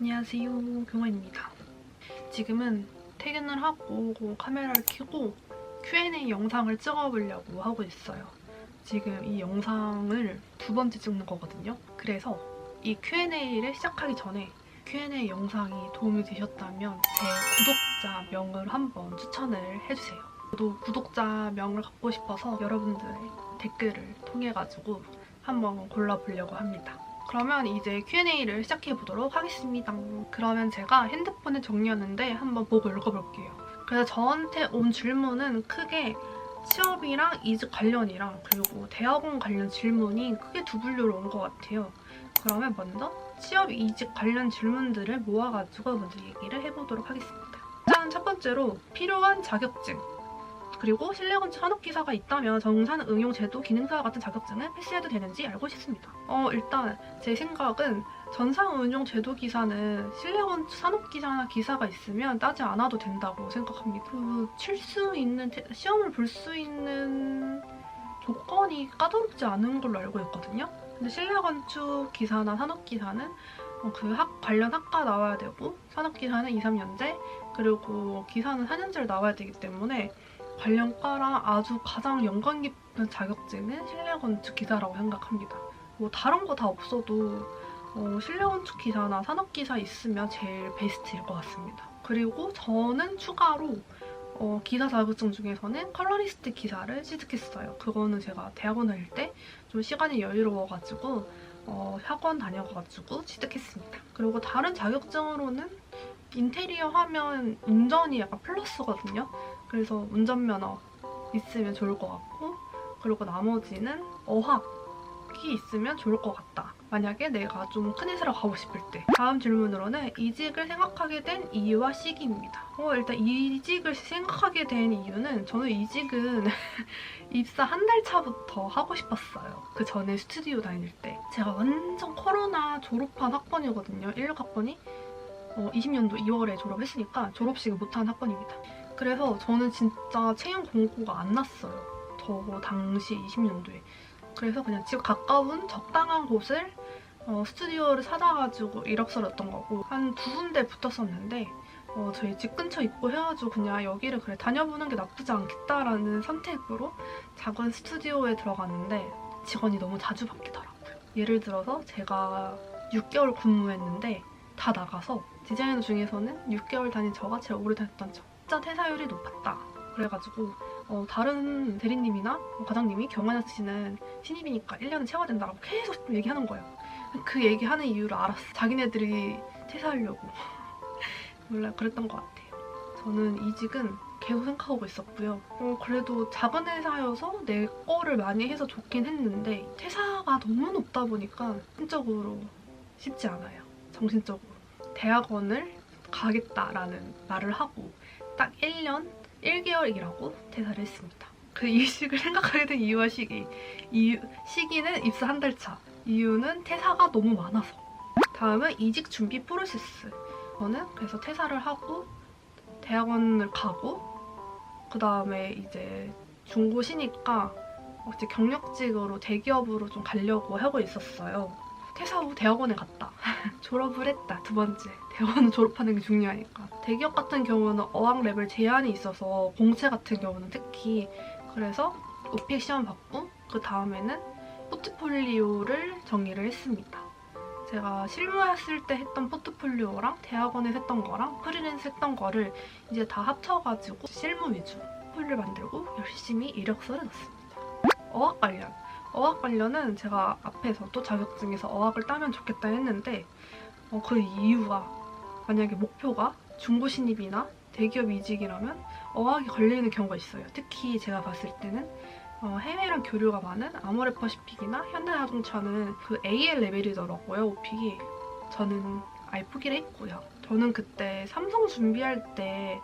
안녕하세요, 경화입니다. 지금은 퇴근을 하고 카메라를 켜고 Q&A 영상을 찍어보려고 하고 있어요. 지금 이 영상을 두 번째 찍는 거거든요. 그래서 이 Q&A를 시작하기 전에 Q&A 영상이 도움이 되셨다면 제 구독자 명을 한번 추천을 해주세요. 저도 구독자 명을 갖고 싶어서 여러분들의 댓글을 통해가지고 한번 골라보려고 합니다. 그러면 이제 Q&A를 시작해보도록 하겠습니다. 그러면 제가 핸드폰에 정리했는데 한번 보고 읽어볼게요. 그래서 저한테 온 질문은 크게 취업이랑 이직 관련이랑 그리고 대학원 관련 질문이 크게 두 분류로 온 것 같아요. 그러면 먼저 취업, 이직 관련 질문들을 모아가지고 먼저 얘기를 해보도록 하겠습니다. 일단 첫 번째로 필요한 자격증. 그리고 실내건축 산업기사가 있다면 정산응용제도 기능사 같은 자격증은 패스해도 되는지 알고 싶습니다. 일단 제 생각은 전산응용제도기사는 실내건축 산업기사나 기사가 있으면 따지 않아도 된다고 생각합니다. 칠 수 있는, 시험을 볼 수 있는 조건이 까다롭지 않은 걸로 알고 있거든요. 근데 실내건축 기사나 산업기사는 관련 학과 나와야 되고 산업기사는 2, 3년제 그리고 기사는 4년제를 나와야 되기 때문에 관련 과랑 아주 가장 연관 깊은 자격증은 실내건축 기사라고 생각합니다. 다른 거 다 없어도 실내건축 기사나 산업기사 있으면 제일 베스트일 것 같습니다. 그리고 저는 추가로 기사 자격증 중에서는 컬러리스트 기사를 취득했어요. 그거는 제가 대학원 다닐 때 좀 시간이 여유로워가지고 학원 다녀가지고 취득했습니다. 그리고 다른 자격증으로는 인테리어 하면 운전이 약간 플러스거든요. 그래서 운전면허 있으면 좋을 것 같고 그리고 나머지는 어학이 있으면 좋을 것 같다. 만약에 내가 좀 큰 회사를 가고 싶을 때. 다음 질문으로는 이직을 생각하게 된 이유와 시기입니다. 일단 이직을 생각하게 된 이유는 저는 이직은 입사 한 달 차부터 하고 싶었어요. 그 전에 스튜디오 다닐 때. 제가 완전 코로나 졸업한 학번이거든요. 16학번이. 20년도 2월에 졸업했으니까 졸업식을 못한 학번입니다. 그래서 저는 진짜 채용 공고가 안 났어요. 저 당시 20년도에. 그래서 그냥 집 가까운 적당한 곳을 스튜디오를 찾아가지고 이력서를 냈던 거고 한 두 군데 붙었었는데 저희 집 근처 있고 해가지고 그냥 여기를 그래 다녀보는 게 나쁘지 않겠다라는 선택으로 작은 스튜디오에 들어갔는데 직원이 너무 자주 바뀌더라고요. 예를 들어서 제가 6개월 근무했는데 다 나가서 디자이너 중에서는 6개월 다닌 저가 제일 오래 다녔던 저. 진짜 퇴사율이 높았다. 그래가지고 다른 대리님이나 과장님이 경환 씨는 신입이니까 1년은 채워야 된다고 계속 얘기하는 거예요. 그 얘기하는 이유를 알았어. 자기네들이 퇴사하려고. 몰라요. 그랬던 것 같아요. 저는 이직은 계속 생각하고 있었고요. 그래도 작은 회사여서 내 거를 많이 해서 좋긴 했는데 퇴사가 너무 높다 보니까 심적으로 쉽지 않아요. 정신적으로. 대학원을 가겠다라는 말을 하고 딱 1년 1개월 일하고 퇴사를 했습니다. 그 이직을 생각하게 된 이유와 시기는 입사 한 달 차. 이유는 퇴사가 너무 많아서. 다음은 이직 준비 프로세스. 저는 그래서 퇴사를 하고 대학원을 가고 그 다음에 이제 중고시니까 이제 경력직으로 대기업으로 좀 가려고 하고 있었어요. 퇴사 후 대학원에 갔다. 졸업을 했다. 두 번째. 대학원은 졸업하는 게 중요하니까. 대기업 같은 경우는 어학 레벨 제한이 있어서 공채 같은 경우는 특히 그래서 오픽 시험 받고 그 다음에는 포트폴리오를 정리를 했습니다. 제가 실무했을 때 했던 포트폴리오랑 대학원에서 했던 거랑 프리랜서 했던 거를 이제 다 합쳐가지고 실무 위주 포트폴리오를 만들고 열심히 이력서를 넣습니다. 어학 관련. 어학 관련은 제가 앞에서도 자격증에서 어학을 따면 좋겠다 했는데 그 이유가 만약에 목표가 중고신입이나 대기업 이직이라면 어학이 걸리는 경우가 있어요. 특히 제가 봤을 때는 해외랑 교류가 많은 아모레퍼시픽이나 현대자동차는 그 AL 레벨이더라고요, 오픽이. 저는 아예 포기를 했고요. 저는 그때 삼성 준비할 때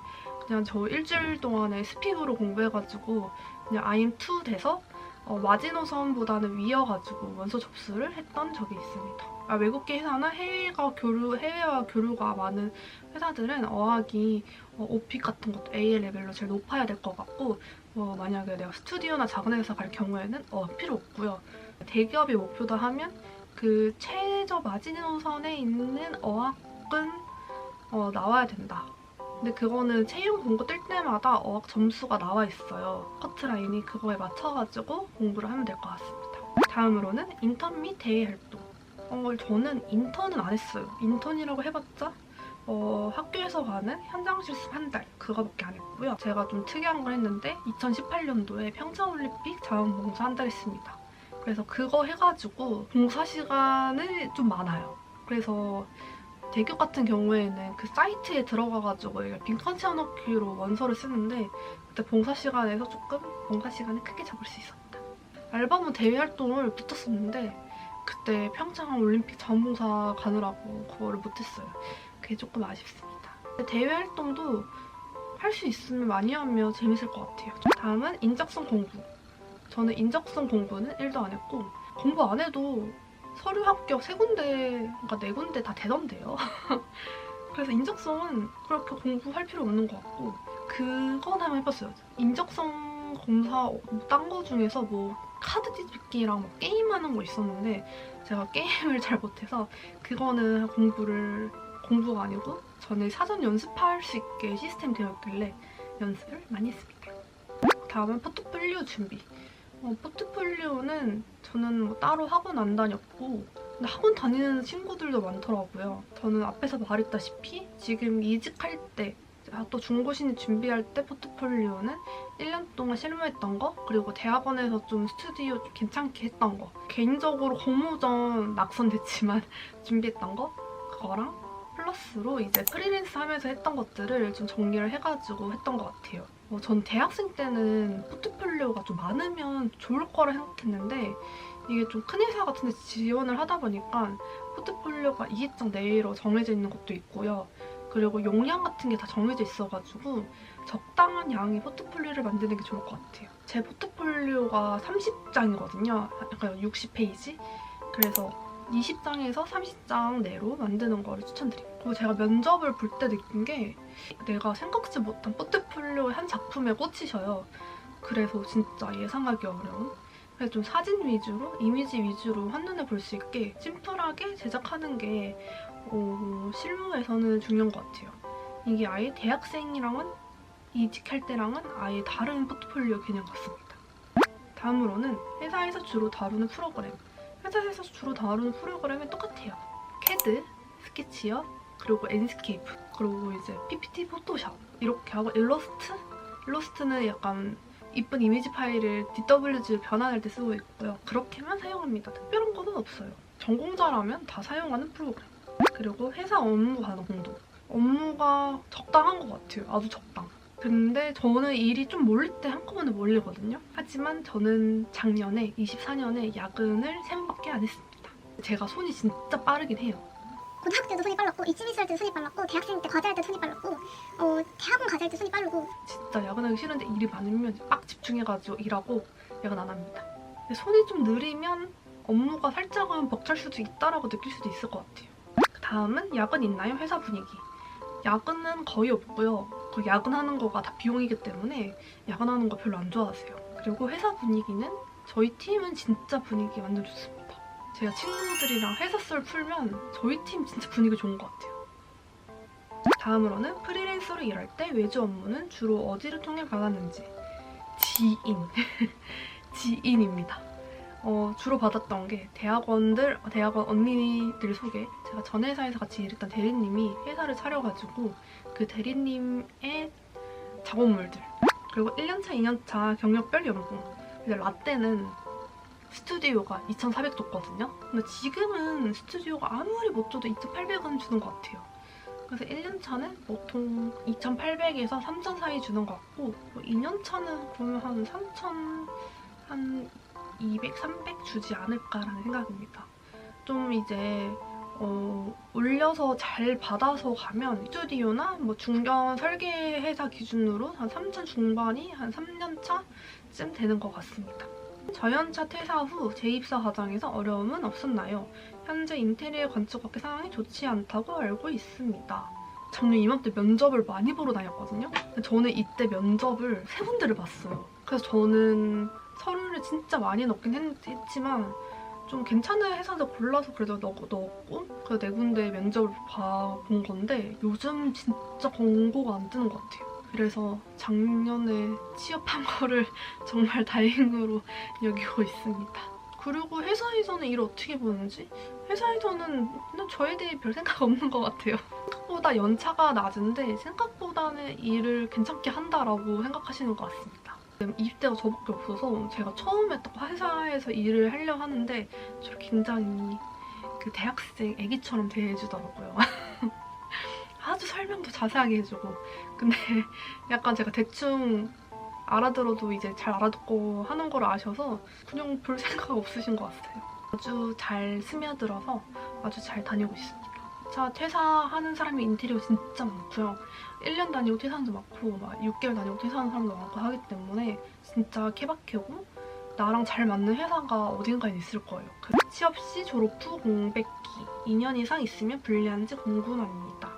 그냥 저 일주일 동안에 스픽으로 공부해가지고 그냥 IM2 돼서 마지노선보다는 위여가지고 원서 접수를 했던 적이 있습니다. 외국계 회사나 해외와 교류가 많은 회사들은 어학이 오픽 같은 것도 AL 레벨로 제일 높아야 될 것 같고 만약에 내가 스튜디오나 작은 회사 갈 경우에는 어학 필요 없고요. 대기업이 목표다 하면 그 최저 마지노선에 있는 어학을 어학은 나와야 된다. 근데 그거는 체형 공고 뜰 때마다 어학 점수가 나와 있어요. 커트라인이 그거에 맞춰가지고 공부를 하면 될 것 같습니다. 다음으로는 인턴 및 대외 활동. 저는 인턴은 안 했어요. 인턴이라고 해봤자 학교에서 가는 현장 실습 한 달 그거밖에 안 했고요. 제가 좀 특이한 걸 했는데 2018년도에 평창올림픽 자원봉사 한 달 했습니다. 그래서 그거 해가지고 봉사 시간이 좀 많아요. 그래서 대기업 같은 경우에는 그 사이트에 들어가가지고 빈칸 채워넣기로 원서를 쓰는데 그때 봉사 시간에서 조금 봉사 시간을 크게 잡을 수 있었다. 알바모 대외 활동을 붙었었는데 그때 평창 올림픽 자원봉사 가느라고 그거를 못했어요. 그게 조금 아쉽습니다. 대외 활동도 할 수 있으면 많이 하면 재밌을 것 같아요. 다음은 인적성 공부. 저는 인적성 공부는 1도 안 했고 공부 안 해도 서류 합격 3군데, 그러니까 4군데 다 되던데요. 그래서 인적성은 그렇게 공부할 필요 없는 것 같고 그건 한번 해봤어요. 인적성 검사 딴 거 중에서 뭐 카드 뒤집기랑 뭐 게임하는 거 있었는데 제가 게임을 잘 못해서 그거는 공부가 아니고 저는 사전 연습할 수 있게 시스템 되어 있길래 연습을 많이 했습니다. 다음은 포트폴리오 준비. 포트폴리오는 저는 뭐 따로 학원 안 다녔고 근데 학원 다니는 친구들도 많더라고요. 저는 앞에서 말했다시피 지금 이직할 때 또 중고신입 준비할 때 포트폴리오는 1년 동안 실무했던 거 그리고 대학원에서 좀 스튜디오 좀 괜찮게 했던 거 개인적으로 공모전 낙선됐지만 준비했던 거 그거랑 플러스로 이제 프리랜서 하면서 했던 것들을 좀 정리를 해가지고 했던 것 같아요. 전 대학생 때는 포트폴리오가 좀 많으면 좋을 거라 생각했는데 이게 좀 큰 회사 같은 데 지원을 하다 보니까 포트폴리오가 이기장 내로 정해져 있는 것도 있고요. 그리고 용량 같은 게 다 정해져 있어가지고 적당한 양의 포트폴리오를 만드는 게 좋을 것 같아요. 제 포트폴리오가 30장이거든요. 약간 60페이지? 그래서 20장에서 30장 내로 만드는 거를 추천드립니다. 그리고 제가 면접을 볼 때 느낀 게 내가 생각지 못한 포트폴리오의 한 작품에 꽂히셔요. 그래서 진짜 예상하기 어려운 그래서 좀 사진 위주로, 이미지 위주로 한눈에 볼 수 있게 심플하게 제작하는 게 실무에서는 중요한 것 같아요. 이게 아예 대학생이랑은 이직할 때랑은 아예 다른 포트폴리오 개념 같습니다. 다음으로는 회사에서 주로 다루는 프로그램. 회사에서 주로 다루는 프로그램은 똑같아요. 캐드, 스케치업, 그리고 엔스케이프, 그리고 이제 PPT, 포토샵 이렇게 하고 일러스트는 약간 이쁜 이미지 파일을 DWG로 변환할 때 쓰고 있고요. 그렇게만 사용합니다. 특별한 거는 없어요. 전공자라면 다 사용하는 프로그램. 그리고 회사 업무 가능도. 업무가 적당한 것 같아요. 아주 적당. 근데 저는 일이 좀 몰릴 때 한꺼번에 몰리거든요. 하지만 저는 작년에 24년에 야근을 3번밖에 안 했습니다. 제가 손이 진짜 빠르긴 해요. 고등학교 때도 손이 빨랐고 입시미술 때도 손이 빨랐고 대학생 때 과제할 때도 손이 빨랐고 대학원 과제할 때 손이 빠르고 진짜 야근하기 싫은데 일이 많으면 빡 집중해가지고 일하고 야근 안 합니다. 근데 손이 좀 느리면 업무가 살짝은 벅찰 수도 있다라고 느낄 수도 있을 것 같아요. 다음은 야근 있나요? 회사 분위기. 야근은 거의 없고요. 그 야근하는 거가 다 비용이기 때문에 야근하는 거 별로 안 좋아하세요. 그리고 회사 분위기는 저희 팀은 진짜 분위기 완전 좋습니다. 제가 친구들이랑 회사 썰 풀면 저희 팀 진짜 분위기 좋은 것 같아요. 다음으로는 프리랜서로 일할 때 외주 업무는 주로 어디를 통해 받았는지. 지인. 지인입니다. 주로 받았던 게 대학원 언니들 소개. 제가 전 회사에서 같이 일했던 대리님이 회사를 차려가지고 그 대리님의 작업물들 그리고 1년차, 2년차 경력별 연봉. 근데 라떼는 스튜디오가 2,400 줬거든요. 근데 지금은 스튜디오가 아무리 못 줘도 2,800은 주는 것 같아요. 그래서 1년차는 보통 2,800에서 3,000 사이 주는 것 같고 2년차는 그러면 한 3,000, 한 200, 300 주지 않을까라는 생각입니다. 좀 이제 올려서 잘 받아서 가면 스튜디오나 뭐 중견 설계 회사 기준으로 한 3,000 중반이 한 3년차쯤 되는 것 같습니다. 저연차 퇴사 후 재입사 과정에서 어려움은 없었나요? 현재 인테리어 건축업계 상황이 좋지 않다고 알고 있습니다. 작년 이맘때 면접을 많이 보러 다녔거든요. 근데 저는 이때 면접을 3군데를 봤어요. 그래서 저는 서류를 진짜 많이 넣긴 했지만 좀 괜찮은 회사들 골라서 그래도 넣었고 그래서 4군데 면접을 봐본 건데 요즘 진짜 공고가 안 뜨는 것 같아요. 그래서 작년에 취업한 거를 정말 다행으로 여기고 있습니다. 그리고 회사에서는 일을 어떻게 보는지? 회사에서는 그냥 저에 대해 별 생각 없는 것 같아요. 생각보다 연차가 낮은데 생각보다는 일을 괜찮게 한다라고 생각하시는 것 같습니다. 입대가 저밖에 없어서 제가 처음에 딱 회사에서 일을 하려고 하는데 저를 굉장히 그 대학생 애기처럼 대해주더라고요. 아주 설명도 자세하게 해주고 근데 약간 제가 대충 알아들어도 이제 잘 알아듣고 하는 걸 아셔서 그냥 별 생각 없으신 것 같아요. 아주 잘 스며들어서 아주 잘 다니고 있습니다. 자, 퇴사하는 사람이 인테리어 진짜 많고요. 1년 다니고 퇴사하는 사람도 많고 막 6개월 다니고 퇴사하는 사람도 많고 하기 때문에 진짜 케바케고 나랑 잘 맞는 회사가 어딘가에 있을 거예요. 취업 시 졸업 후 공백기 2년 이상 있으면 불리한지 궁금합니다.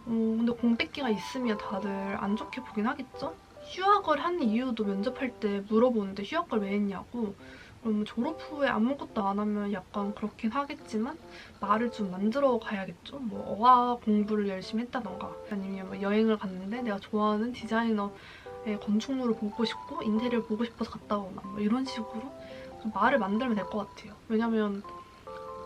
근데 공백기가 있으면 다들 안 좋게 보긴 하겠죠? 휴학을 한 이유도 면접할 때 물어보는데 휴학을 왜 했냐고 그럼 졸업 후에 아무것도 안 하면 약간 그렇긴 하겠지만 말을 좀 만들어 가야겠죠? 뭐 어학 공부를 열심히 했다던가 아니면 뭐 여행을 갔는데 내가 좋아하는 디자이너의 건축물을 보고 싶고 인테리어를 보고 싶어서 갔다 오나 뭐 이런 식으로 좀 말을 만들면 될 것 같아요. 왜냐면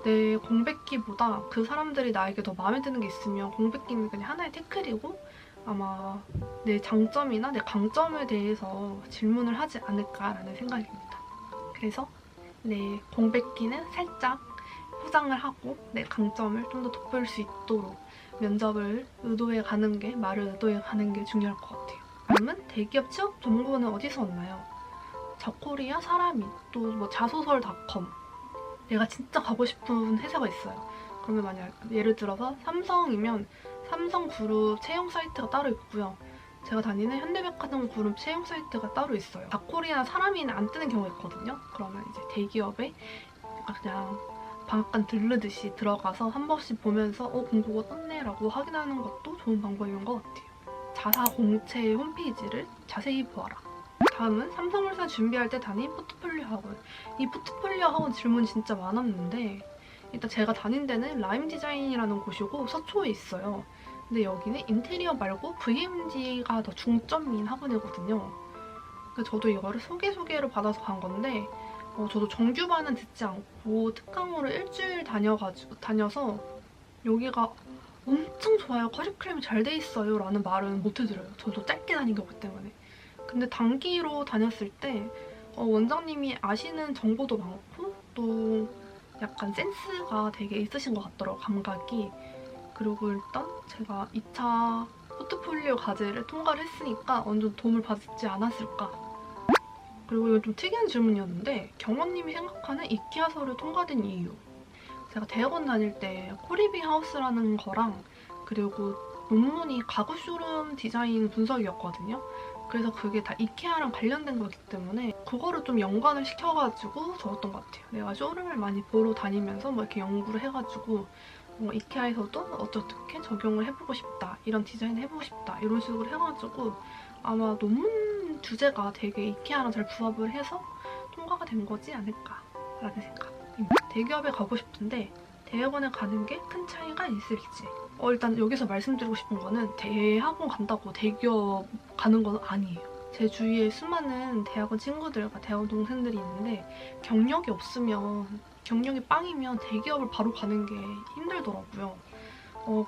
내 공백기보다 그 사람들이 나에게 더 마음에 드는 게 있으면 공백기는 그냥 하나의 태클이고 아마 내 장점이나 내 강점에 대해서 질문을 하지 않을까라는 생각입니다. 그래서 내 공백기는 살짝 포장을 하고 내 강점을 좀 더 돋보일 수 있도록 면접을 의도해 가는 게, 말을 의도해 가는 게 중요할 것 같아요. 다음은 대기업 취업 정보는 어디서 왔나요? 저코리아, 사람이, 또 뭐 자소설닷컴. 내가 진짜 가고 싶은 회사가 있어요. 그러면 만약 예를 들어서 삼성이면 삼성그룹 채용 사이트가 따로 있고요. 제가 다니는 현대백화점 그룹 채용 사이트가 따로 있어요. 다코리아나 사람이는 안 뜨는 경우가 있거든요. 그러면 이제 대기업에 그냥 방앗간 들르듯이 들어가서 한 번씩 보면서 공고가 떴네라고 확인하는 것도 좋은 방법인 것 같아요. 자사 공채 홈페이지를 자세히 보아라. 다음은 삼성물산 준비할 때 다닌 포트폴리오 학원. 이 포트폴리오 학원 질문이 진짜 많았는데 일단 제가 다닌 데는 라임 디자인이라는 곳이고 서초에 있어요. 근데 여기는 인테리어 말고 VMD가 더 중점인 학원이거든요. 그래서 저도 이거를 소개를 받아서 간 건데 저도 정규반은 듣지 않고 특강으로 일주일 다녀서 여기가 엄청 좋아요. 커리큘럼이 잘 돼 있어요 라는 말은 못 해드려요. 저도 짧게 다닌 거기 때문에. 근데 단기로 다녔을 때 원장님이 아시는 정보도 많고 또 약간 센스가 되게 있으신 것 같더라고요. 감각이. 그리고 일단 제가 2차 포트폴리오 과제를 통과를 했으니까 어느 정도 도움을 받지 않았을까. 그리고 이건 좀 특이한 질문이었는데 경원님이 생각하는 이케아서를 통과된 이유. 제가 대학원 다닐 때 코리빙 하우스라는 거랑 그리고 논문이 가구 쇼룸 디자인 분석이었거든요. 그래서 그게 다 이케아랑 관련된 거기 때문에 그거를 좀 연관을 시켜가지고 적었던 것 같아요. 내가 쇼룸을 많이 보러 다니면서 뭐 이렇게 연구를 해가지고 뭔가 이케아에서도 어떻게 적용을 해보고 싶다, 이런 디자인을 해보고 싶다 이런 식으로 해가지고 아마 논문 주제가 되게 이케아랑 잘 부합을 해서 통과가 된 거지 않을까라는 생각입니다. 대기업에 가고 싶은데 대학원에 가는 게 큰 차이가 있을지. 일단 여기서 말씀드리고 싶은 거는 대학원 간다고 대기업 가는 건 아니에요. 제 주위에 수많은 대학원 친구들과 대학원 동생들이 있는데 경력이 없으면, 경력이 빵이면 대기업을 바로 가는 게 힘들더라고요.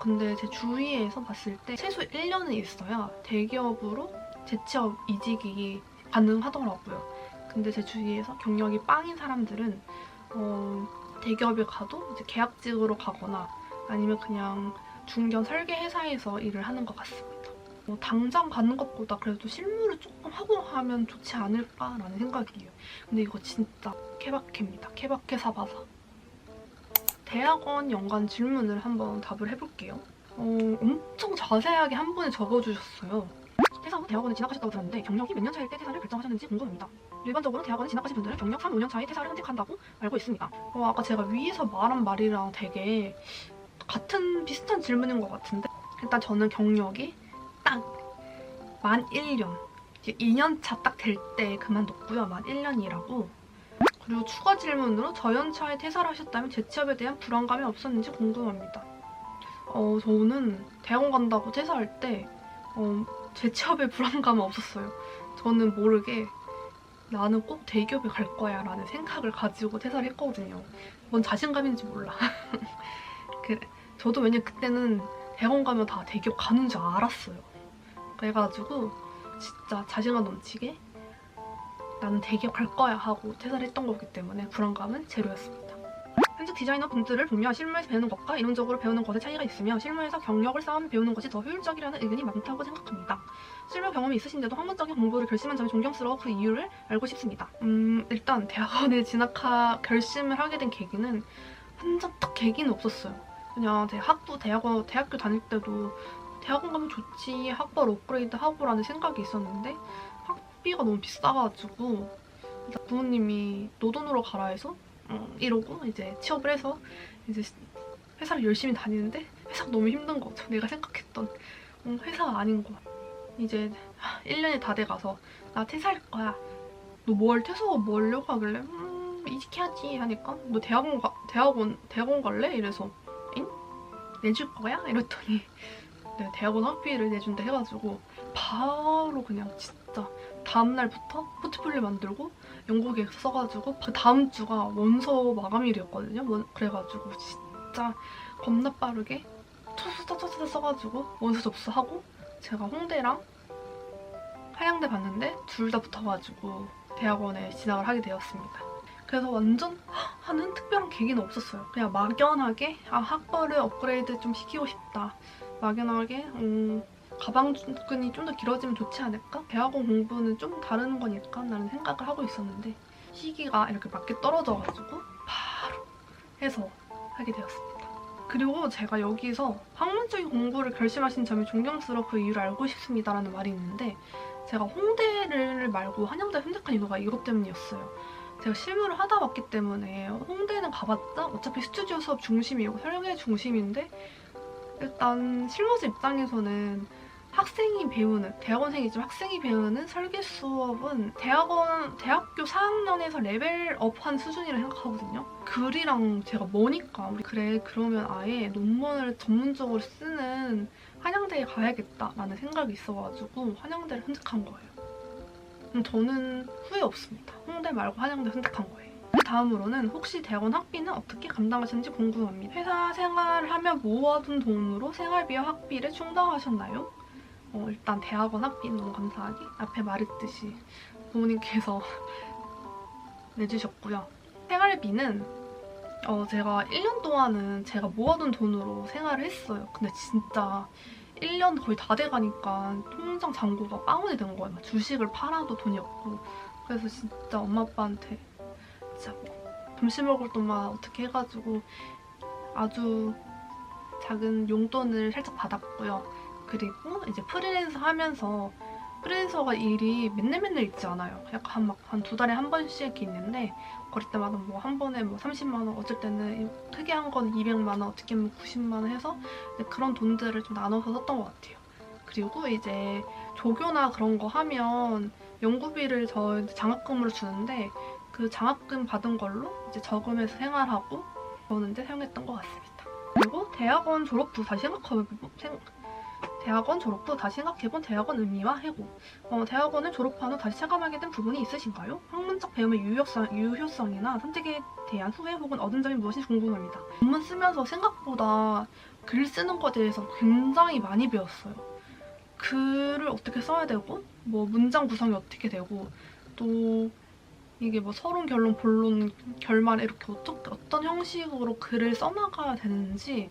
근데 제 주위에서 봤을 때 최소 1년은 있어야 대기업으로 재취업 이직이 가능하더라고요. 근데 제 주위에서 경력이 빵인 사람들은 대기업에 가도 이제 계약직으로 가거나 아니면 그냥 중견 설계 회사에서 일을 하는 것 같습니다. 당장 가는 것보다 그래도 실무를 조금 하고 가면 좋지 않을까라는 생각이에요. 근데 이거 진짜 케바케입니다. 케바케 사바사. 대학원 연관 질문을 한번 답을 해볼게요. 엄청 자세하게 한 번에 적어주셨어요. 퇴사 후 대학원에 진학하셨다고 들었는데 경력이 몇 년 차일 때 퇴사를 결정하셨는지 궁금합니다. 일반적으로 대학원에 진학하신 분들은 경력 3, 5년 차에 퇴사를 선택한다고 알고 있습니다. 아까 제가 위에서 말한 말이랑 되게 비슷한 질문인 것 같은데 일단 저는 경력이 딱 만 1년, 2년 차 딱 될 때 그만뒀고요. 만 1년이라고. 그리고 추가 질문으로 저연차에 퇴사를 하셨다면 재취업에 대한 불안감이 없었는지 궁금합니다. 저는 대학원 간다고 퇴사할 때 재취업에 불안감은 없었어요. 저는 모르게 나는 꼭 대기업에 갈 거야 라는 생각을 가지고 퇴사를 했거든요. 뭔 자신감인지 몰라. 그래. 저도 왜냐면 그때는 대학원 가면 다 대기업 가는 줄 알았어요. 그래가지고 진짜 자신감 넘치게 나는 대기업 갈 거야 하고 퇴사를 했던 거기 때문에 불안감은 제로였습니다. 현직 디자이너 분들을 보며 실무에서 배우는 것과 이론적으로 배우는 것의 차이가 있으며 실무에서 경력을 쌓으며 배우는 것이 더 효율적이라는 의견이 많다고 생각합니다. 실무 경험이 있으신데도 학문적인 공부를 결심한 점이 존경스러워 그 이유를 알고 싶습니다. 일단 대학원에 결심을 하게 된 계기는 완전 딱 계기는 없었어요. 그냥 대학교 다닐 때도 대학원 가면 좋지, 학벌 업그레이드 하고라는 생각이 있었는데 학비가 너무 비싸가지고 부모님이 노돈으로 가라 해서 이러고 이제 취업을 해서 이제 회사를 열심히 다니는데 회사가 너무 힘든 거죠. 내가 생각했던 회사가 아닌 거. 이제 1년이 다 돼가서 나 퇴사할 거야. 너 퇴사가 뭐 하려고 하길래 이직해야지 하니까 너 대학원 갈래? 이래서 응? 내줄 거야? 이랬더니 네, 대학원 학비를 내준다 해가지고 바로 그냥 진짜 다음날부터 포트폴리오 만들고 영국에 써가지고 그 다음 주가 원서 마감일이었거든요. 그래가지고 진짜 겁나 빠르게 초수다 써가지고 원서 접수하고 제가 홍대랑 한양대 봤는데 둘 다 붙어가지고 대학원에 진학을 하게 되었습니다. 그래서 완전 하는 특별한 계기는 없었어요. 그냥 막연하게 학벌을 업그레이드 좀 시키고 싶다. 막연하게 가방끈이 좀 더 길어지면 좋지 않을까? 대학원 공부는 좀 다른 거니까 라는 생각을 하고 있었는데 시기가 이렇게 맞게 떨어져가지고 바로 해서 하게 되었습니다. 그리고 제가 여기서 학문적인 공부를 결심하신 점이 존경스러워 그 이유를 알고 싶습니다라는 말이 있는데 제가 홍대를 말고 한양대를 선택한 이유가 이것 때문이었어요. 제가 실무를 하다 왔기 때문에 홍대는 가봤자 어차피 스튜디오 수업 중심이고 설계 중심인데 일단 실무자 입장에서는 대학원생이지만 학생이 배우는 설계 수업은 대학교 4학년에서 레벨업한 수준이라 생각하거든요. 글이랑 제가 머니까 그래 그러면 아예 논문을 전문적으로 쓰는 한양대에 가야겠다라는 생각이 있어가지고 한양대를 선택한 거예요. 저는 후회 없습니다. 홍대 말고 한양대 선택한 거예요. 다음으로는 혹시 대학원 학비는 어떻게 감당하시는지 궁금합니다. 회사 생활을 하며 모아둔 돈으로 생활비와 학비를 충당하셨나요? 일단 대학원 학비는 너무 감사하게 앞에 말했듯이 부모님께서 내주셨고요. 생활비는 제가 1년 동안은 제가 모아둔 돈으로 생활을 했어요. 근데 진짜 1년 거의 다 돼가니까 통장 잔고가 빵원이 된 거예요. 주식을 팔아도 돈이 없고 그래서 진짜 엄마 아빠한테 진짜 점심 먹을 돈만 어떻게 해가지고 아주 작은 용돈을 살짝 받았고요. 그리고 이제 프리랜서 하면서 프리랜서가 일이 맨날 있지 않아요. 약간 한 2달에 한 번씩 있는데 그럴 때마다 뭐 한 번에 뭐 30만 원, 어쩔 때는 크게 한 건 200만 원, 어떻게 하면 90만 원 해서 그런 돈들을 좀 나눠서 썼던 것 같아요. 그리고 이제 조교나 그런 거 하면 연구비를 저 장학금으로 주는데 그 장학금 받은 걸로 이제 저금해서 생활하고 그러는데 사용했던 것 같습니다. 그리고 대학원 졸업 후 다시 생각해본 대학원 의미와 해고. 대학원을 졸업한 후 다시 체감하게 된 부분이 있으신가요? 학문적 배움의 유효성이나 선택에 대한 후회 혹은 얻은 점이 무엇인지 궁금합니다. 논문 쓰면서 생각보다 글 쓰는 것에 대해서 굉장히 많이 배웠어요. 글을 어떻게 써야 되고 뭐 문장 구성이 어떻게 되고 또 이게 뭐 서론, 결론, 본론, 결말 이렇게 어떤 형식으로 글을 써나가야 되는지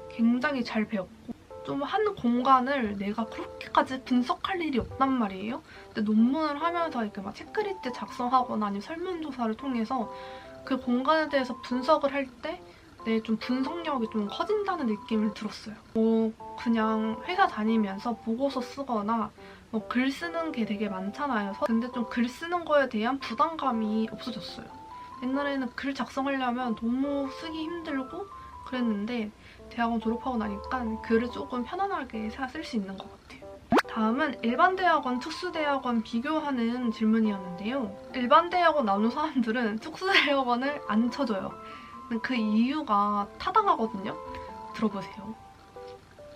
굉장히 잘 배웠고 좀 한 공간을 내가 그렇게까지 분석할 일이 없단 말이에요. 근데 논문을 하면서 이렇게 막 체크리스트 작성하거나 아니면 설문조사를 통해서 그 공간에 대해서 분석을 할 때 내 좀 분석력이 좀 커진다는 느낌을 들었어요. 그냥 회사 다니면서 보고서 쓰거나 글 쓰는 게 되게 많잖아요. 근데 좀 글 쓰는 거에 대한 부담감이 없어졌어요. 옛날에는 글 작성하려면 너무 쓰기 힘들고 그랬는데 대학원 졸업하고 나니까 글을 조금 편안하게 쓸 수 있는 것 같아요. 다음은 일반 대학원, 특수 대학원 비교하는 질문이었는데요. 일반 대학원 나오는 사람들은 특수 대학원을 안 쳐줘요. 근데 그 이유가 타당하거든요. 들어보세요.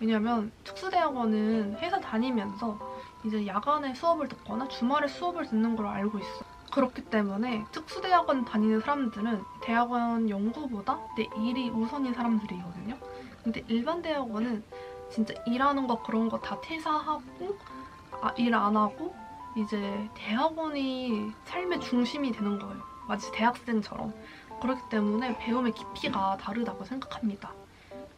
왜냐면 특수 대학원은 회사 다니면서 이제 야간에 수업을 듣거나 주말에 수업을 듣는 걸 알고 있어. 그렇기 때문에 특수 대학원 다니는 사람들은 대학원 연구보다 내 일이 우선인 사람들이거든요. 근데 일반 대학원은 진짜 일하는 거 그런 거 다 퇴사하고 일 안 하고 이제 대학원이 삶의 중심이 되는 거예요. 마치 대학생처럼. 그렇기 때문에 배움의 깊이가 다르다고 생각합니다.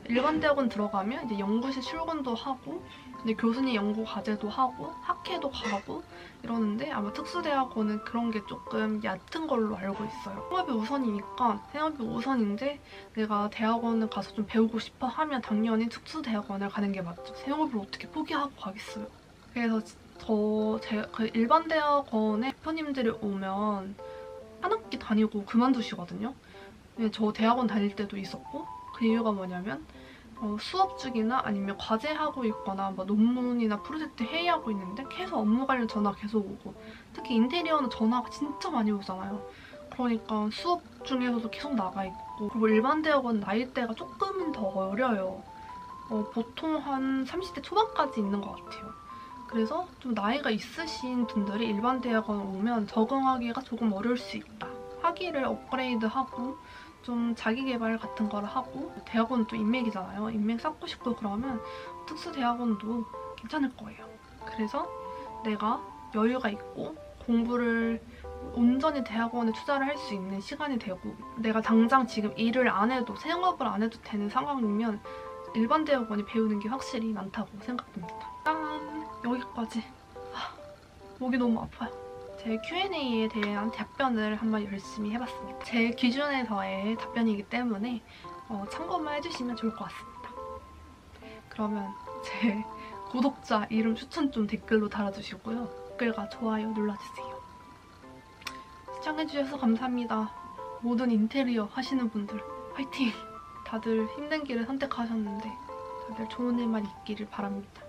일반 대학원 들어가면 이제 연구실 출근도 하고 이제 교수님 연구 과제도 하고 학회도 가고 이러는데 아마 특수대학원은 그런 게 조금 얕은 걸로 알고 있어요. 생업이 우선이니까 생업이 우선인데 내가 대학원을 가서 좀 배우고 싶어 하면 당연히 특수대학원을 가는 게 맞죠. 생업을 어떻게 포기하고 가겠어요. 그래서 그 일반 대학원에 대표님들이 오면 한 학기 다니고 그만두시거든요. 저 대학원 다닐 때도 있었고 그 이유가 뭐냐면 수업 중이나 아니면 과제하고 있거나 뭐 논문이나 프로젝트 회의하고 있는데 계속 업무 관련 전화 계속 오고 특히 인테리어는 전화가 진짜 많이 오잖아요. 그러니까 수업 중에서도 계속 나가 있고 그리고 일반 대학원 나이대가 조금은 더 어려요. 보통 한 30대 초반까지 있는 것 같아요. 그래서 좀 나이가 있으신 분들이 일반 대학원 오면 적응하기가 조금 어려울 수 있다. 학위를 업그레이드하고 좀 자기개발 같은 걸 하고 대학원은 또 인맥이잖아요. 인맥 쌓고 싶고 그러면 특수대학원도 괜찮을 거예요. 그래서 내가 여유가 있고 공부를 온전히 대학원에 투자를 할 수 있는 시간이 되고 내가 당장 지금 일을 안 해도 생업을 안 해도 되는 상황이면 일반 대학원이 배우는 게 확실히 많다고 생각됩니다. 짠! 여기까지. 목이 너무 아파요. 제 Q&A에 대한 답변을 한번 열심히 해봤습니다. 제 기준에서의 답변이기 때문에 참고만 해주시면 좋을 것 같습니다. 그러면 제 구독자 이름 추천 좀 댓글로 달아주시고요. 댓글과 좋아요 눌러주세요. 시청해주셔서 감사합니다. 모든 인테리어 하시는 분들 화이팅! 다들 힘든 길을 선택하셨는데 다들 좋은 일만 있기를 바랍니다.